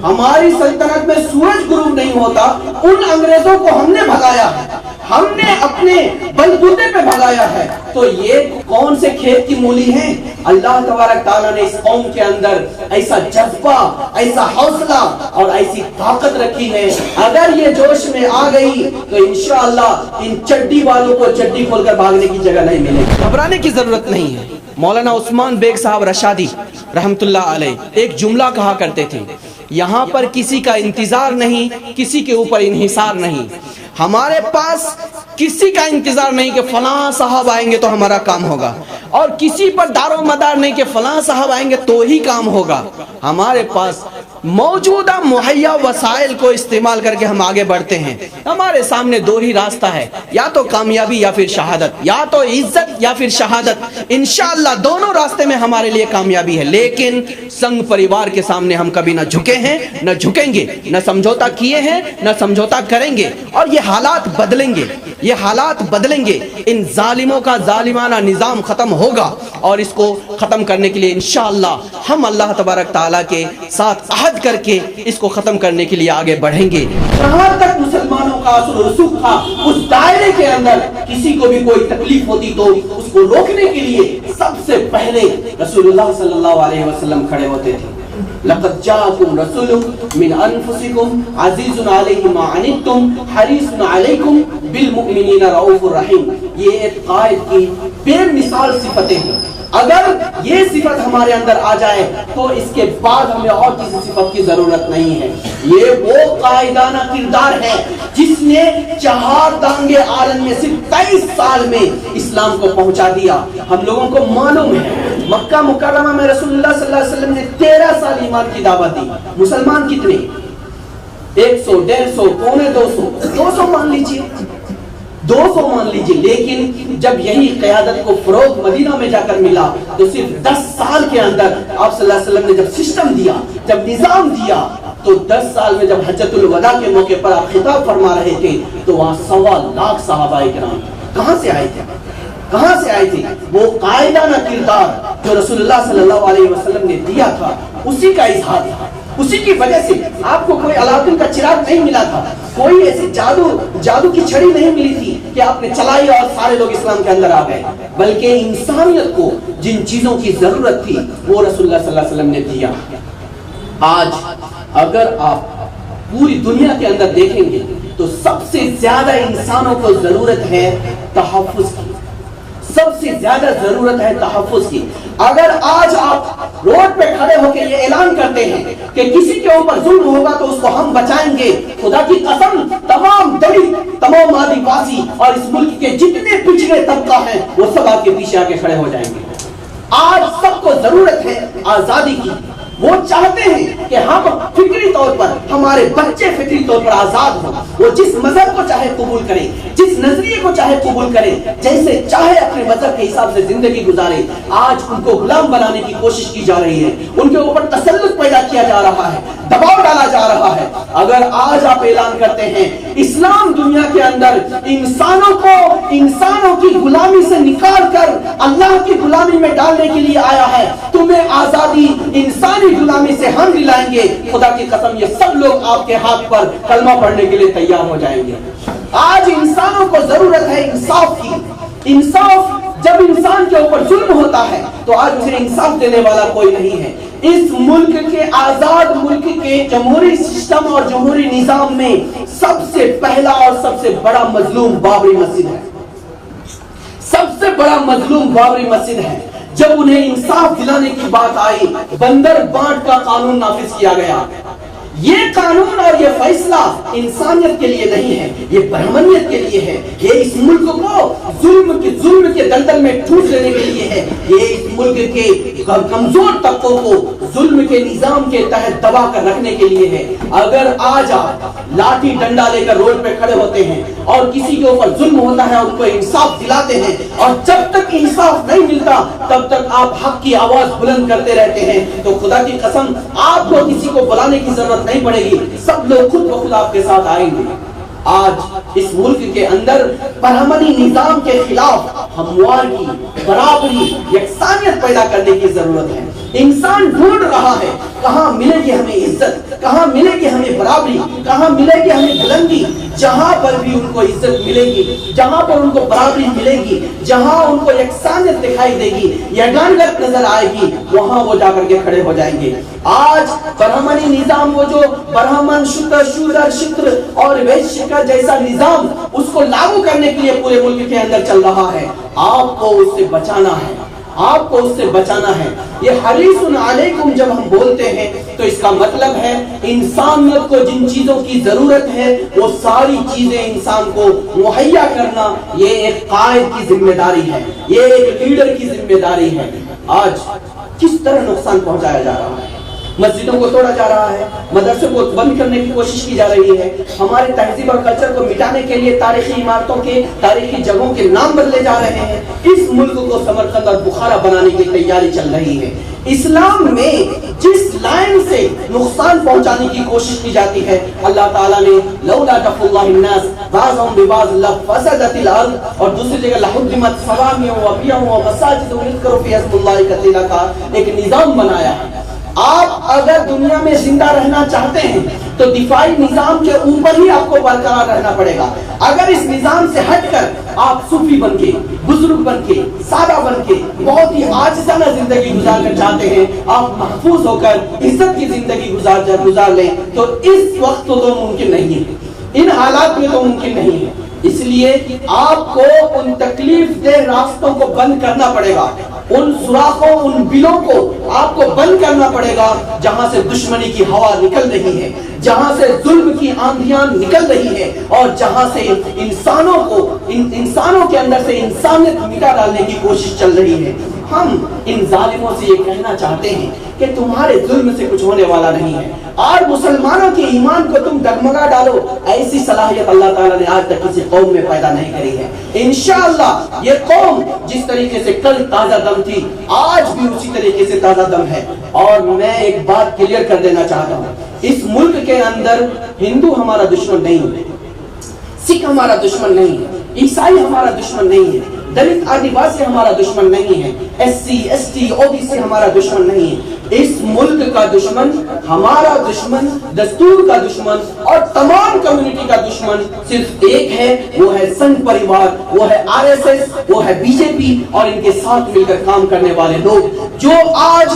ہماری سلطنت میں سورج غروب نہیں ہوتا، ان انگریزوں کو ہم نے بھگایا ہے، ہم نے اپنے بلبوتے پہ بھگایا ہے۔ تو یہ کون سے کھیت کی مولی ہیں؟ اللہ تبارک تعالیٰ نے اس قوم کے اندر ایسا جذبہ، ایسا حوصلہ اور ایسی طاقت رکھی ہے، اگر یہ جوش میں آ گئی تو انشاءاللہ ان چڈی والوں کو چڈی کھول کر بھاگنے کی جگہ نہیں ملے گی، گھبرانے کی ضرورت نہیں ہے۔ مولانا عثمان بیگ صاحب رشادی رحمت اللہ علیہ ایک جملہ کہا کرتے تھے، یہاں پر کسی کا انتظار نہیں، کسی کے اوپر انحصار نہیں۔ ہمارے پاس کسی کا انتظار نہیں کہ فلاں صاحب آئیں گے تو ہمارا کام ہوگا، اور کسی پر دار و مدار نہیں کہ فلاں صاحب آئیں گے تو ہی کام ہوگا۔ ہمارے پاس موجودہ مہیا وسائل کو استعمال کر کے ہم آگے بڑھتے ہیں۔ ہمارے سامنے دو ہی راستہ ہے، یا تو کامیابی یا پھر شہادت، یا تو عزت یا پھر شہادت۔ انشاءاللہ دونوں راستے میں ہمارے لیے کامیابی ہے، لیکن سنگ پریوار کے سامنے ہم کبھی نہ جھکے ہیں نہ جھکیں گے، نہ سمجھوتا کیے ہیں نہ سمجھوتا کریں گے، اور یہ حالات بدلیں گے، یہ حالات بدلیں گے۔ ان ظالموں کا ظالمانہ نظام ختم ہوگا، اور اس کو ختم کرنے کے لیے انشاءاللہ ہم اللہ تبارک تعالیٰ کے ساتھ عہد کر کے اس کو ختم کرنے کے لیے آگے بڑھیں گے۔ جہاں تک مسلمانوں کا اصل و رسوخ تھا، اس دائرے کے اندر کسی کو بھی کوئی تکلیف ہوتی تو اس کو روکنے کے لیے سب سے پہلے رسول اللہ صلی اللہ علیہ وسلم کھڑے ہوتے تھے۔ لقد جاءکم رسول من انفسکم عزیز علیہ ما عنتم حریص علیکم بالمؤمنین رؤوف الرحیم۔ یہ ایک قائد کی بے مثال صفتیں ہیں، اگر یہ صفت ہمارے اندر آ جائے تو اس کے بعد ہمیں اور کسی صفت کی ضرورت نہیں ہے۔ یہ وہ قائدانہ کردار ہے جس نے 4 دانگے عالم میں صرف 23 سال میں اسلام کو پہنچا دیا۔ ہم لوگوں کو معلوم ہے مکہ مکرمہ میں رسول اللہ صلی اللہ علیہ وسلم نے 13 سال ایمان کی دعوت دی۔ مسلمان کتنے؟ 100، 150، پونے 200، 200 مان لیجیے، 200 مان لیجیے، لیکن جب یہی قیادت کو فروغ مدینہ میں جا کر ملا تو صرف 10 سال کے اندر آپ صلی اللہ علیہ وسلم نے جب سسٹم دیا، جب نظام دیا، تو 10 سال میں جب حجۃ الوداع کے موقع پر آپ خطاب فرما رہے تھے تو وہاں 1.25 لاکھ صحابہ کرام کہاں سے آئے تھے؟ کہاں سے آئے تھے؟ وہ قائدانہ کردار جو رسول اللہ صلی اللہ علیہ وسلم نے دیا تھا، اسی کا اظہار تھا۔ اسی کی وجہ سے آپ کو کوئی علاقن کا چراغ نہیں ملا تھا، کوئی ایسی جادو کی چھڑی نہیں ملی تھی کہ آپ نے چلائی اور سارے لوگ اسلام کے اندر آ گئے، بلکہ انسانیت کو جن چیزوں کی ضرورت تھی وہ رسول اللہ صلی اللہ علیہ وسلم نے دیا۔ آج اگر آپ پوری دنیا کے اندر دیکھیں گے تو سب سے زیادہ انسانوں کو ضرورت ہے تحفظ کی، سب سے زیادہ ضرورت ہے تحفظ کی۔ اگر آج آپ روڈ پہ کھڑے ہو کے یہ اعلان کرتے ہیں کہ کسی کے اوپر ظلم ہوگا تو اس کو ہم بچائیں گے، خدا کی قسم تمام دلی، تمام آدی واسی اور اس ملک کے جتنے پچھڑے طبقہ ہیں وہ سب آپ کے پیچھے آ کے کھڑے ہو جائیں گے۔ آج سب کو ضرورت ہے آزادی کی، وہ چاہتے ہیں کہ ہم فکری طور پر، ہمارے بچے فکری طور پر آزاد ہوں، وہ جس مذہب کو چاہے قبول کریں، جس نظریے کو چاہے قبول کریں، جیسے چاہے اپنے مذہب کے حساب سے زندگی گزاریں۔ آج ان کو غلام بنانے کی کوشش کی جا رہی ہے، ان کے اوپر تسلط پیدا کیا جا رہا ہے، دباؤ ڈالا جا رہا ہے۔ اگر آج آپ اعلان کرتے ہیں اسلام دنیا کے اندر انسانوں کو انسانوں کی غلامی سے نکال کر اللہ کی غلامی میں ڈالنے کے لیے آیا ہے، تمہیں آزادی انسانی غلامی سے ہم دلائیں گے، خدا کی قسم یہ سب لوگ آپ کے ہاتھ پر کلمہ پڑھنے کے لیے تیار ہو جائیں گے۔ آج انسانوں کو ضرورت ہے انصاف کی۔ انصاف، جب انسان کے اوپر ظلم ہوتا ہے تو آج اسے انصاف دینے والا کوئی نہیں ہے۔ اس ملک کے آزاد ملک کے جمہوری سسٹم اور جمہوری نظام میں سب سے پہلا اور سب سے بڑا مظلوم بابری مسجد ہے، سب سے بڑا مظلوم بابری مسجد ہے۔ جب انہیں انصاف دلانے کی بات آئی، بندر بانٹ کا قانون نافذ کیا گیا۔ یہ قانون اور یہ فیصلہ انسانیت کے لیے نہیں ہے، یہ برہمنیت کے لیے ہے، یہ اس ملک کو ظلم کے دلدل میں ٹھوس لینے کے لیے ہے، یہ اس ملک کے کمزور طبقوں کو ظلم کے نظام کے تحت دبا کر رکھنے کے لیے ہے۔ اگر آج آپ لاٹھی ڈنڈا لے کر روڈ پہ کھڑے ہوتے ہیں اور کسی کے اوپر ظلم ہوتا ہے ان کو انصاف دلاتے ہیں، اور جب تک انصاف نہیں ملتا تب تک آپ حق کی آواز بلند کرتے رہتے ہیں، تو خدا کی قسم آپ کو کسی کو بلانے کی ضرورت نہیں پڑے گی، سب لوگ خود بخود آپ کے ساتھ آئیں گے۔ آج اس ملک کے اندر برہمنی نظام کے خلاف ہمواری، برابری، یکسانیت پیدا کرنے کی ضرورت ہے۔ انسان ڈھونڈ رہا ہے کہاں ملے گی ہمیں عزت، کہاں ملے گی ہمیں برابری، کہاں ملے گی ہمیں بلندی۔ جہاں پر بھی ان کو عزت ملے گی، جہاں پر ان کو برابری ملے گی، جہاں ان کو یکسانیت دکھائی دے گی، یگانگت نظر آئے گی، وہاں وہ جا کر کے کھڑے ہو جائیں گے۔ آج برہمنی نظام، وہ جو برہمن شودر شتر اور ویشیہ کا جیسا نظام، اس کو لاگو کرنے کے لیے پورے ملک کے اندر چل رہا ہے۔ آپ کو اس سے بچانا ہے، آپ کو اس سے بچانا ہے۔ یہ حریص علیکم جب ہم بولتے ہیں تو اس کا مطلب ہے انسانیت کو جن چیزوں کی ضرورت ہے وہ ساری چیزیں انسان کو مہیا کرنا، یہ ایک قائد کی ذمہ داری ہے، یہ ایک لیڈر کی ذمہ داری ہے۔ آج کس طرح نقصان پہنچایا جا رہا ہے، مسجدوں کو توڑا جا رہا ہے، مدرسوں کو بند کرنے کی کوشش کی جا رہی ہے، ہمارے تہذیب اور کلچر کو مٹانے کے لیے تاریخی عمارتوں کے، تاریخی جگہوں کے نام بدلے جا رہے ہیں، اس ملک کو سمرقند اور بخارا بنانے کی تیاری چل رہی ہے۔ اسلام میں جس لائن سے نقصان پہنچانے کی کوشش کی جاتی ہے، اللہ تعالیٰ نے لولا دفع اللہ الناس بعضهم ببعض لفسدت الارض، اور دوسری جگہ لحرمت صوامع وبیع ومساجد یذکر فیہا اسم اللہ کثیرا کا ایک نظام بنایا ہے۔ آپ اگر دنیا میں زندہ رہنا چاہتے ہیں تو دفاعی نظام کے اوپر ہی آپ کو برقرار رہنا پڑے گا۔ اگر اس نظام سے ہٹ کر آپ صوفی بن کے، بزرگ بن کے، سادہ بن کے، بہت ہی عاجزانہ زندگی گزار کر چاہتے ہیں، آپ محفوظ ہو کر عزت کی زندگی گزار لیں، تو اس وقت تو ممکن نہیں ہے، ان حالات میں تو ممکن نہیں ہے۔ اس لیے آپ کو ان تکلیف دہ راستوں کو بند کرنا پڑے گا، ان سوراخوں، ان بلوں کو آپ کو بند کرنا پڑے گا جہاں سے دشمنی کی ہوا نکل رہی ہے، جہاں سے ظلم کی آندھیاں نکل رہی ہے، اور جہاں سے انسانوں کے اندر سے انسانیت مٹا ڈالنے کی کوشش چل رہی ہے۔ ہم ان ظالموں سے یہ کہنا چاہتے ہیں کہ تمہارے ظلم سے کچھ ہونے والا نہیں ہے، اور مسلمانوں کے ایمان کو تم ڈگمگا ڈالو، ایسی صلاحیت اللہ تعالیٰ نے آج تک کسی قوم میں پیدا نہیں کری ہے۔ انشاءاللہ یہ قوم جس طریقے سے کل تازہ دم تھی، آج بھی اسی طریقے سے تازہ دم ہے۔ اور میں ایک بات کلیئر کر دینا چاہتا ہوں، اس ملک کے اندر ہندو ہمارا دشمن نہیں ہے، سکھ ہمارا دشمن نہیں ہے، عیسائی ہمارا دشمن نہیں ہے، دلت آدیواسی ہمارا دشمن نہیں ہے، S C S T O B C ہمارا دشمن نہیں ہے۔ اس ملک کا دشمن، ہمارا دشمن، دستور کا دشمن اور تمام کمیونٹی کا دشمن صرف ایک ہے، وہ ہے سنگھ پریوار، وہ ہے آر ایس ایس، وہ ہے بی جے پی اور ان کے ساتھ مل کر کام کرنے والے لوگ، جو آج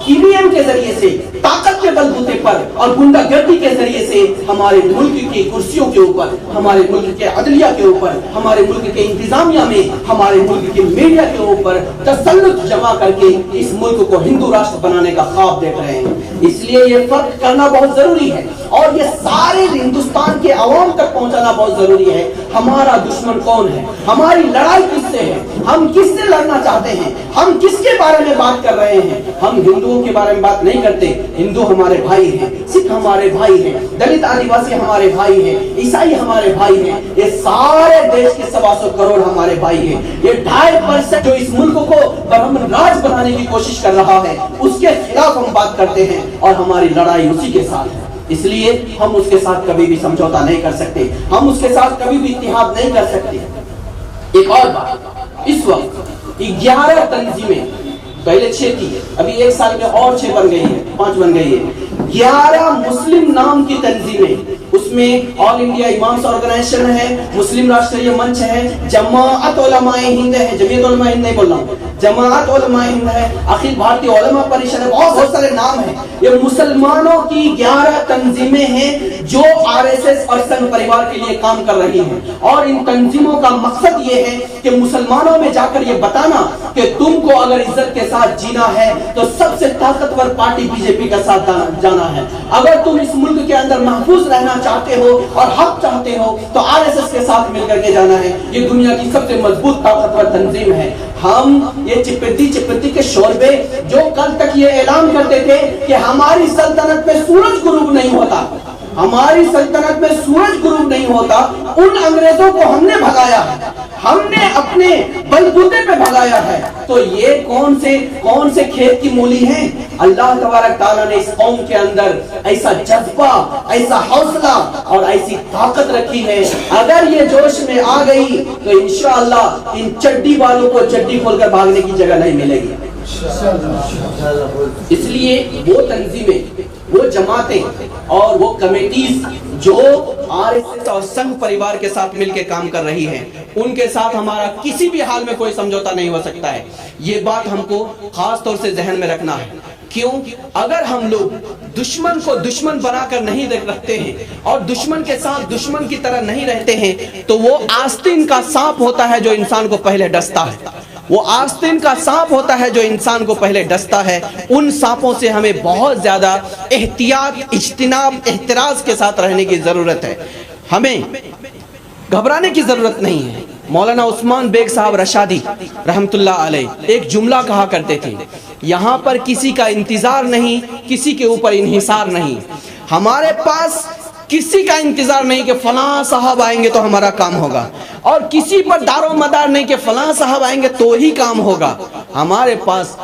ای وی ایم کے ذریعے سے، طاقت کے بلبوتے پر اور گنڈا گردی کے ذریعے سے ہمارے ملک کی کرسیوں کے اوپر، ہمارے ملک کے عدلیہ کے اوپر، ہمارے ملک کے انتظامیہ میں، ہمارے ملک کے میڈیا کے اوپر تسلط جمع کر کے اس ملک کو ہندو راشٹر بنانے کا خواب دیکھ رہے ہیں۔ اس لیے یہ فرق کرنا بہت ضروری ہے اور یہ سارے ہندوستان کے عوام تک پہنچانا بہت ضروری ہے۔ ہمارا دشمن کون ہے، ہماری لڑائی کس سے ہے، ہم کس سے لڑنا چاہتے ہیں، ہم کس کے بارے میں بات کر رہے ہیں۔ ہم ہندوؤں کے بارے میں بات نہیں کرتے، ہندو ہمارے بھائی ہیں، سکھ ہمارے بھائی ہیں، دلت آدیواسی ہمارے بھائی ہیں، عیسائی ہمارے بھائی ہیں، یہ سارے دیش کے 125 کروڑ ہمارے بھائی ہیں۔ یہ 2.5% جو اس ملک کو برہمن راج بنانے کی کوشش کر رہا ہے، اس کے خلاف ہم بات کرتے ہیں اور ہماری لڑائی اسی کے ساتھ ہے۔ اس لیے ہم اس کے ساتھ کبھی بھی سمجھوتا نہیں کر سکتے، ہم اس کے ساتھ کبھی بھی اتحاد نہیں کر سکتے۔ ایک اور بات، اس وقت 11 تنظیمیں، پہلے 6 تھی، ابھی 1 سال میں اور 6 بن گئی ہے، 5 بن گئی ہے۔ 11 مسلم نام کی تنظیمیں، اس میں آل انڈیا امامس آرگنائزیشن ہے، مسلم راشٹریہ منچ ہے، جماعت علماء ہند ہے، جمعیت علماء ہند نہیں بول رہا ہوں، جماعت علماء ہند ہے، اخیل بھارتی علماء پریشد ہے، بہت سارے نام ہیں۔ یہ مسلمانوں کی 11 تنظیمیں ہیں جو آر ایس ایس اور سنگھ پریوار کے لیے کام کر رہی ہیں، اور ان تنظیموں کا مقصد یہ ہے کہ مسلمانوں میں جا کر یہ بتانا کہ تم کو اگر عزت کے ساتھ جینا ہے تو سب سے طاقتور پارٹی بی جے پی کا ساتھ جانا ہے، اگر تم اس ملک کے اندر محفوظ رہنا چاہتے ہو اور حق چاہتے ہو تو آر ایس ایس کے ساتھ مل کر کے جانا ہے۔ یہ دنیا کی سب سے مضبوط طاقتور تنظیم ہے۔ ہم یہ چپتی کے شوربے جو کل تک یہ اعلان کرتے تھے کہ ہماری سلطنت میں سورج غروب نہیں ہوتا، ہماری سلطنت میں سورج غروب نہیں ہوتا، ان انگریزوں کو ہم نے بھگایا ہے، ہم نے اپنے بلبوتے پہ بھگایا ہے، تو یہ کون سے کھیت کی مولی ہیں؟ اللہ تبارک تعالیٰ نے اس قوم کے اندر ایسا جذبہ، ایسا حوصلہ اور ایسی طاقت رکھی ہے، اگر یہ جوش میں آ گئی تو انشاءاللہ ان چڈی والوں کو چڈی کھول کر بھاگنے کی جگہ نہیں ملے گی۔ اس لیے وہ تنظیمیں، وہ جماعتیں اور وہ کمیٹیز جو RSS اور سنگھ پریوار کے ساتھ مل کے کام کر رہی ہیں، ان کے ساتھ ہمارا کسی بھی حال میں کوئی سمجھوتا نہیں ہو سکتا ہے۔ یہ بات ہم کو خاص طور سے ذہن میں رکھنا ہے۔ کیوں؟ اگر ہم لوگ دشمن کو دشمن بنا کر نہیں رکھتے ہیں اور دشمن کے ساتھ دشمن کی طرح نہیں رہتے ہیں تو وہ آستین کا سانپ ہوتا ہے جو انسان کو پہلے ڈستا ہے۔ وہ آستین کا سانپ ہوتا ہے جو انسان کو پہلے ڈستا ہے۔ ان سانپوں سے ہمیں بہت زیادہ احتیاط، اجتناب، احتراز کے ساتھ رہنے کی ضرورت ہے۔ ہمیں گھبرانے کی ضرورت نہیں ہے۔ مولانا عثمان بیگ صاحب رشادی رحمت اللہ علیہ ایک جملہ کہا کرتے تھے، یہاں پر کسی کا انتظار نہیں، کسی کے اوپر انحصار نہیں۔ ہمارے پاس کسی کا انتظار نہیں کہ فلاں صاحب آئیں گے تو ہمارا کام ہوگا، اور کسی پر دار و مدار نہیں کہ فلاں صاحب آئیں گے تو ہی کام ہوگا۔ ہمارے پاس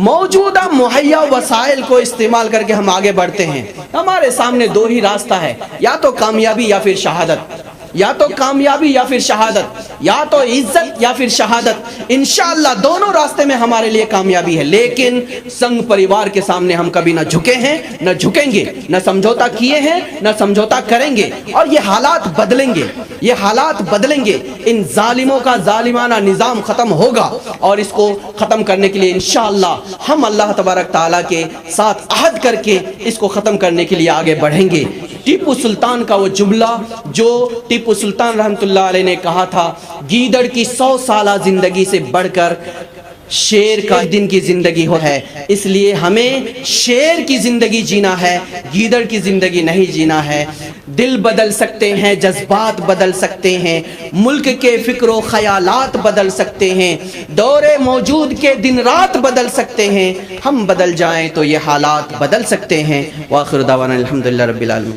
موجودہ مہیا وسائل کو استعمال کر کے ہم آگے بڑھتے ہیں۔ ہمارے سامنے دو ہی راستہ ہے، یا تو کامیابی یا پھر شہادت، یا تو کامیابی یا پھر شہادت، یا تو عزت یا پھر شہادت۔ انشاءاللہ دونوں راستے میں ہمارے لیے کامیابی ہے، لیکن سنگھ پریوار کے سامنے ہم کبھی نہ جھکے ہیں، نہ جھکیں گے، نہ سمجھوتا کیے ہیں، نہ سمجھوتا کریں گے۔ اور یہ حالات بدلیں گے، یہ حالات بدلیں گے۔ ان ظالموں کا ظالمانہ نظام ختم ہوگا، اور اس کو ختم کرنے کے لیے انشاءاللہ ہم اللہ تبارک تعالیٰ کے ساتھ عہد کر کے اس کو ختم کرنے کے لیے آگے بڑھیں گے۔ ٹیپو سلطان کا وہ جملہ جو ٹیپو سلطان رحمت اللہ علیہ نے کہا تھا، گیدڑ کی 100 سالہ زندگی سے بڑھ کر شیر کا دن کی زندگی ہے، اس لیے ہمیں شیر کی زندگی جینا ہے، گیدڑ کی زندگی نہیں جینا ہے۔ دل بدل سکتے ہیں، جذبات بدل سکتے ہیں، ملک کے فکر و خیالات بدل سکتے ہیں، دور موجود کے دن رات بدل سکتے ہیں۔ ہم بدل جائیں تو یہ حالات بدل سکتے ہیں۔ وآخر دعوانا الحمدللہ رب العالمین۔